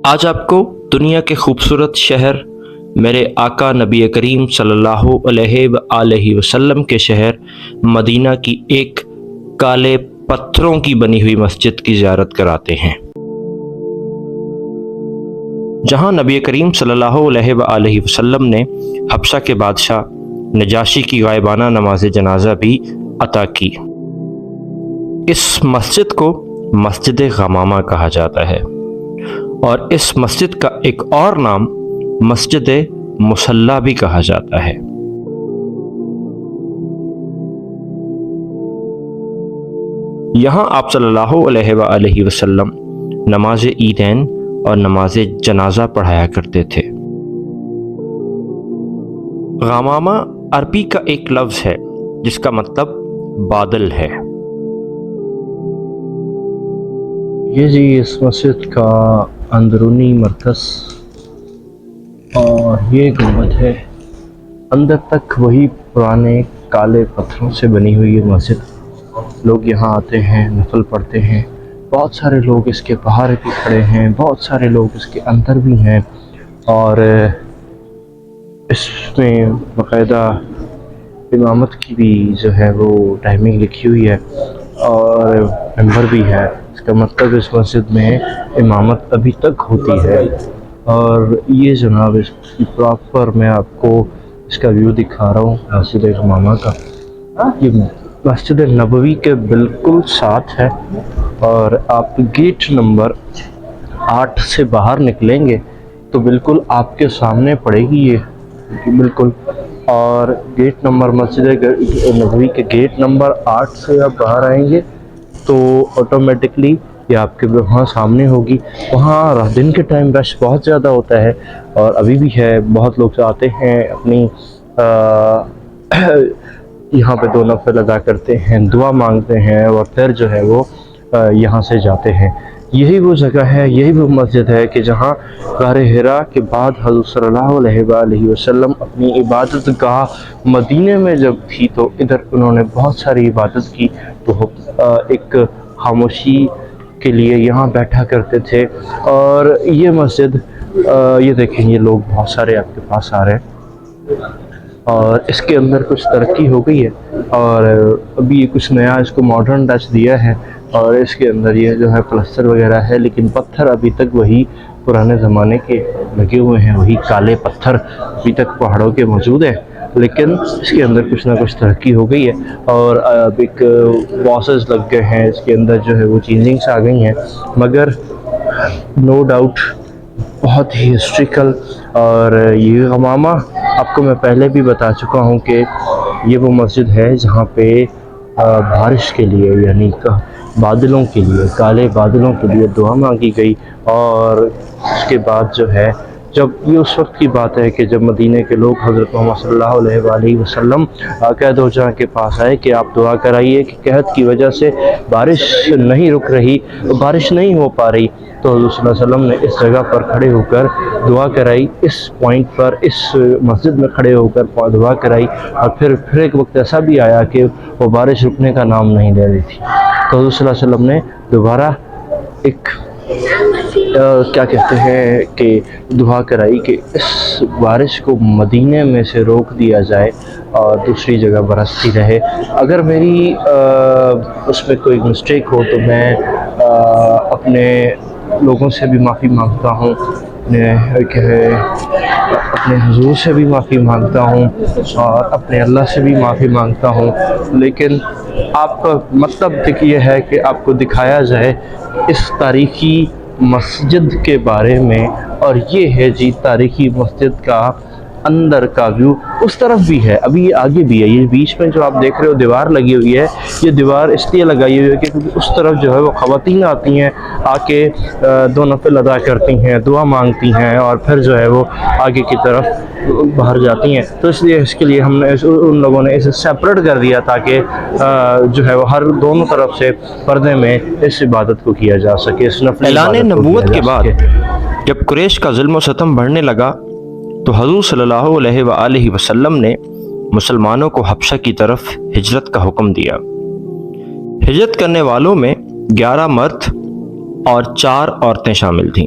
آج آپ کو دنیا کے خوبصورت شہر میرے آقا نبی کریم صلی اللہ علیہ وآلہ وسلم کے شہر مدینہ کی ایک کالے پتھروں کی بنی ہوئی مسجد کی زیارت کراتے ہیں، جہاں نبی کریم صلی اللہ علیہ وآلہ وسلم نے حبشہ کے بادشاہ نجاشی کی غائبانہ نماز جنازہ بھی عطا کی۔ اس مسجد کو مسجد غمامہ کہا جاتا ہے، اور اس مسجد کا ایک اور نام مسجد مصلی بھی کہا جاتا ہے۔ یہاں آپ صلی اللہ علیہ وآلہ وسلم نماز عیدین اور نماز جنازہ پڑھایا کرتے تھے۔ غمامہ عربی کا ایک لفظ ہے جس کا مطلب بادل ہے۔ یہ جی اس مسجد کا اندرونی مرکز اور یہ گنبد ہے، اندر تک وہی پرانے کالے پتھروں سے بنی ہوئی یہ مسجد۔ لوگ یہاں آتے ہیں، نفل پڑھتے ہیں، بہت سارے لوگ اس کے باہر بھی کھڑے ہیں، بہت سارے لوگ اس کے اندر بھی ہیں، اور اس میں باقاعدہ امامت کی بھی جو ہے وہ ٹائمنگ لکھی ہوئی ہے اور ممبر بھی ہے۔ اس کا مطلب اس مسجد میں امامت ابھی تک ہوتی ہے۔ اور یہ جناب اس کی پراپر میں آپ کو اس کا ویو دکھا رہا ہوں مسجد غمامہ کا۔ یہ مسجد نبوی کے بالکل ساتھ ہے، اور آپ گیٹ نمبر 8 سے باہر نکلیں گے تو بالکل آپ کے سامنے پڑے گی یہ بالکل، اور گیٹ نمبر مسجد نبوی کے گیٹ نمبر 8 سے آپ باہر آئیں گے تو آٹومیٹکلی یہ آپ کے وہاں سامنے ہوگی۔ وہاں دن کے ٹائم رش بہت زیادہ ہوتا ہے، اور ابھی بھی ہے، بہت لوگ آتے ہیں اپنی یہاں پہ 2 نفل ادا کرتے ہیں، دعا مانگتے ہیں، اور پھر جو ہے وہ یہاں سے جاتے ہیں۔ یہی وہ جگہ ہے، یہی وہ مسجد ہے کہ جہاں غار حرا کے بعد حضور صلی اللہ علیہ وآلہ وسلم اپنی عبادت گاہ مدینے میں جب تھی تو ادھر انہوں نے بہت ساری عبادت کی، تو ایک خاموشی کے لیے یہاں بیٹھا کرتے تھے۔ اور یہ مسجد یہ دیکھیں، یہ لوگ بہت سارے آپ کے پاس آ رہے ہیں، اور اس کے اندر کچھ ترقی ہو گئی ہے، اور ابھی کچھ نیا اس کو ماڈرن ٹچ دیا ہے، اور اس کے اندر یہ جو ہے پلسٹر وغیرہ ہے، لیکن پتھر ابھی تک وہی پرانے زمانے کے لگے ہوئے ہیں، وہی کالے پتھر ابھی تک پہاڑوں کے موجود ہیں، لیکن اس کے اندر کچھ نہ کچھ ترقی ہو گئی ہے، اور اب ایک واسز لگ گئے ہیں، اس کے اندر جو ہے وہ چینجنگس آ گئی ہیں، مگر نو ڈاؤٹ بہت ہی ہسٹریکل۔ اور یہ غمامہ آپ کو میں پہلے بھی بتا چکا ہوں کہ یہ وہ مسجد ہے جہاں پہ بارش کے لیے، یعنی بادلوں کے لیے، کالے بادلوں کے لیے دعا مانگی گئی، اور اس کے بعد جو ہے جب یہ اس وقت کی بات ہے کہ جب مدینہ کے لوگ حضرت محمد صلی اللہ علیہ وآلہ وسلم قید ہو جہاں کے پاس آئے کہ آپ دعا کرائیے کہ قحط کی وجہ سے بارش نہیں رک رہی، بارش نہیں ہو پا رہی، تو حضور صلی اللہ علیہ وسلم نے اس جگہ پر کھڑے ہو کر دعا کرائی، اس پوائنٹ پر، اس مسجد میں کھڑے ہو کر دعا کرائی، اور پھر ایک وقت ایسا بھی آیا کہ وہ بارش رکنے کا نام نہیں لے رہی تھی، تو حضور صلی اللہ علیہ وسلم نے دوبارہ ایک کیا کہتے ہیں کہ دعا کرائی کہ اس بارش کو مدینے میں سے روک دیا جائے اور دوسری جگہ برستی رہے۔ اگر میری اس میں کوئی مسٹیک ہو تو میں اپنے لوگوں سے بھی معافی مانگتا ہوں، اپنے حضور سے بھی معافی مانگتا ہوں، اور اپنے اللہ سے بھی معافی مانگتا ہوں، لیکن آپ کا مطلب یہ ہے کہ آپ کو دکھایا جائے اس تاریخی مسجد کے بارے میں، اور یہ ہے جی تاریخی مسجد کا اندر کا ویو۔ اس طرف بھی ہے، ابھی یہ آگے بھی ہے، یہ بیچ میں جو آپ دیکھ رہے ہو دیوار لگی ہوئی ہے، یہ دیوار اس لیے لگائی ہوئی ہے کہ کیونکہ اس طرف جو ہے وہ خواتین آتی ہیں، آ کے 2 نفل ادا کرتی ہیں، دعا مانگتی ہیں، اور پھر جو ہے وہ آگے کی طرف باہر جاتی ہیں، تو اس لیے اس کے لیے ہم نے ان لوگوں نے اسے سیپریٹ کر دیا تاکہ جو ہے وہ ہر دونوں طرف سے پردے میں اس عبادت کو کیا جا سکے، اس نفل اعلان عبادت کو نبوت کیا کے جا بعد سکے۔ جب قریش کا ظلم و ستم بڑھنے لگا تو حضور صلی اللہ علیہ وآلہ وسلم نے مسلمانوں کو حبشہ کی طرف ہجرت کا حکم دیا۔ ہجرت کرنے والوں میں 11 مرد اور 4 عورتیں شامل تھیں۔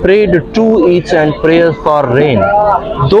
prayed 2 Eids and prayers for rain। 2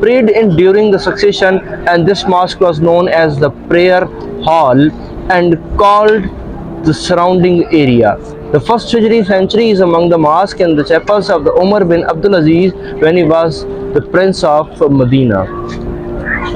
prayed in during the succession and this mosque was known as the prayer hall and called the surrounding area। The first Hijri century is among the mosque and the chapels of the Umar bin Abdul Aziz when he was the prince of Medina।